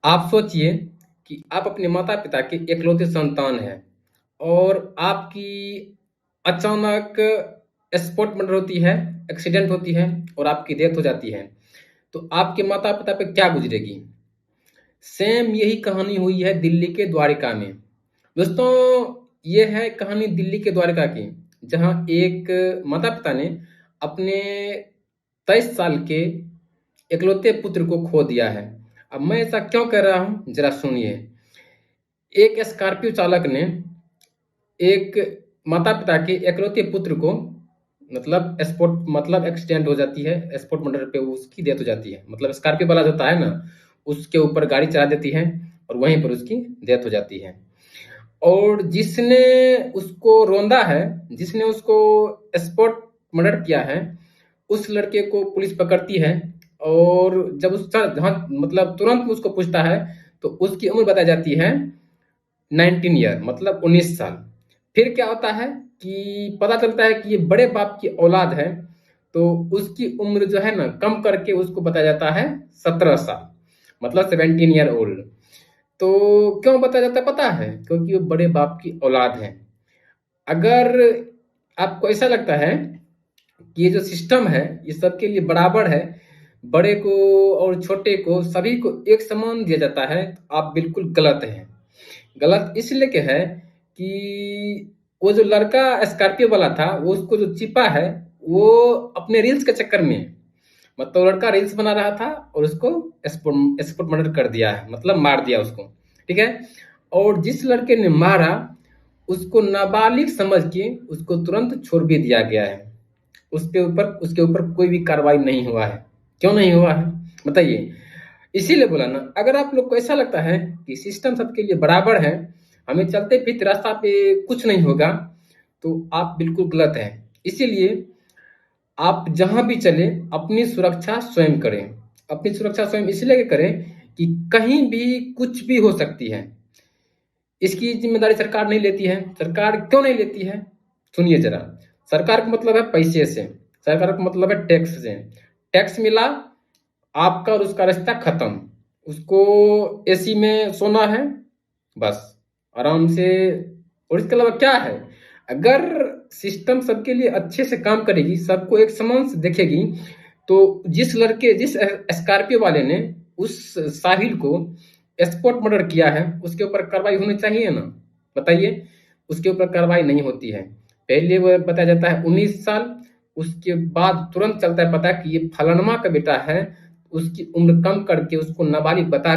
आप सोचिए कि आप अपने माता-पिता के इकलौते संतान हैं और आपकी अचानक स्पॉट मर्डर होती है, एक्सीडेंट होती है और आपकी डेथ हो जाती है। तो आपके माता-पिता पे क्या गुज़रेगी? सेम यही कहानी हुई है दिल्ली के द्वारिका में। दोस्तों, ये है कहानी दिल्ली के द्वारिका की, जहाँ एक माता-पिता ने अपने 23 साल के इकलौते पुत्र को खो दिया है। अब मैं ऐसा क्यों कह रहा हूँ, ज़रा सुनिए। एक स्कॉर्पियो चालक ने एक माता-पिता के इकलौते पुत्र को मतलब एक्सीडेंट हो जाती है, स्पॉट मर्डर पे उसकी डेथ हो जाती है। मतलब स्कॉर्पियो वाला जो होता है ना, उसके ऊपर गाड़ी चला देती है और वहीं पर उसकी डेथ हो जाती है। और जिसने उसको रौंदा है, जिसने उसको स्पॉट मर्डर किया है, उस लड़के को पुलिस पकड़ती है और जब उसका जहाँ मतलब तुरंत उसको पूछता है, तो उसकी उम्र बताई जाती है 19 ईयर मतलब 19 साल। फिर क्या होता है कि पता चलता है कि ये बड़े बाप की औलाद है, तो उसकी उम्र जो है ना कम करके उसको बताया जाता है 17 साल मतलब 17 ईयर ओल्ड। तो क्यों बताया जाता है पता है? क्योंकि वो बड़े बाप की औलाद है। अगर आपको ऐसा लगता है कि ये जो सिस्टम है ये सबके लिए बराबर है, बड़े को और छोटे को सभी को एक समान दिया जाता है, तो आप बिल्कुल गलत हैं। गलत इसलिए के है कि वो जो लड़का स्कॉर्पियो वाला था, वो उसको जो चिपा है, वो अपने रील्स के चक्कर में, मतलब लड़का रील्स बना रहा था और उसको स्पॉट मर्डर कर दिया है, मतलब मार दिया उसको। ठीक है। और जिस लड़के ने मारा उसको नाबालिग समझ के उसको तुरंत छोड़ भी दिया गया है। उसके ऊपर कोई भी कार्रवाई नहीं हुआ है। क्यों नहीं हुआ है बताइए? इसीलिए बोला ना, अगर आप लोग को ऐसा लगता है कि सिस्टम सबके लिए बराबर है, हमें चलते फिरते रास्ता पे कुछ नहीं होगा, तो आप बिल्कुल गलत हैं। इसीलिए आप जहाँ भी चले अपनी सुरक्षा स्वयं करें। अपनी सुरक्षा स्वयं इसलिए करें कि कहीं भी कुछ भी हो सकती है। इसकी ज़िम्मेदारी सरकार नहीं लेती है। सरकार क्यों नहीं लेती है? सुनिए ज़रा। सरकार का मतलब है पैसे से, सरकार का मतलब है टैक्स से। टैक्स मिला, आपका और उसका रिश्ता खत्म। उसको एसी में सोना है, बस आराम से। और इसके अलावा क्या है, अगर सिस्टम सबके लिए अच्छे से काम करेगी, सबको एक समान से देखेगी, तो जिस स्कॉर्पियो वाले ने उस साहिल को स्पॉट मर्डर किया है, उसके ऊपर कार्रवाई होनी चाहिए ना? बताइए। उसके ऊपर कार्रवाई नहीं होती है। पहले वो बताया जाता है 19 साल, उसके बाद तुरंत चलता है पता कि ये फलानमा का बेटा है, उसकी उम्र कम करके उसको नाबालिग बता